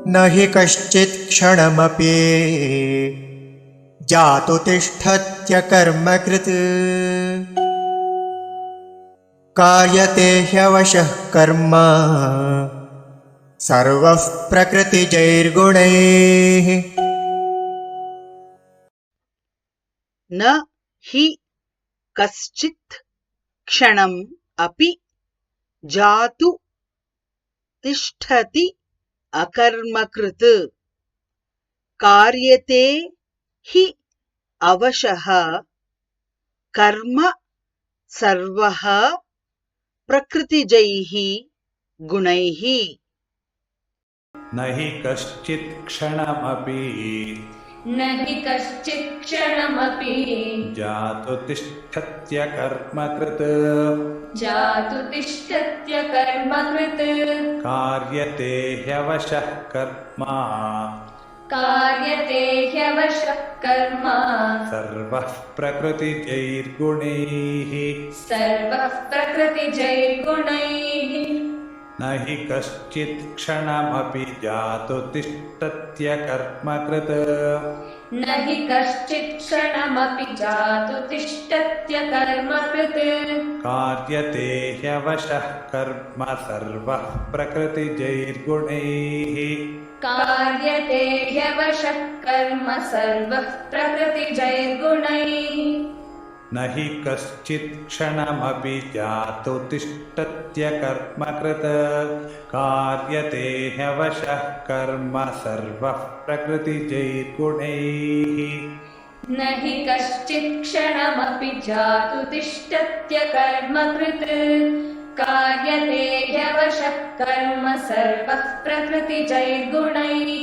न हि कश्चित् क्षणमपि जातु तिष्ठत्य कर्मकृत् कार्यते ह्यवशः कर्म सर्वः प्रकृतिजैर्गुणैः। न हि कश्चित् क्षणम् अपि जातु तिष्ठति अकर्मकृत् कार्यते हि अवशः कर्म सर्वः प्रकृतिजैः गुणैः। न हि कश्चित् क्षणमपि जातु तिष्ठत्य कर्मकृत् कार्यते ह्यवशः कर्म सर्वः प्रकृतिजैर्गुणैः। न हि कश्चित् क्षणमपि जातु तिष्ठत्य कर्मकृत् कार्यते ह्यवशः कर्म सर्वः प्रकृतिजैर्गुणैः। न हि कश्चित् क्षणमपि जातु तिष्ठत्य कर्मकृत् कार्यते ह्यवशः कर्म सर्वः प्रकृतिजैर्गुणैः। न हि कश्चित् क्षणमपि जातु तिष्ठत्य कर्मकृत् कार्यते ह्यवशः कर्म सर्वः प्रकृतिजैर्गुणैः।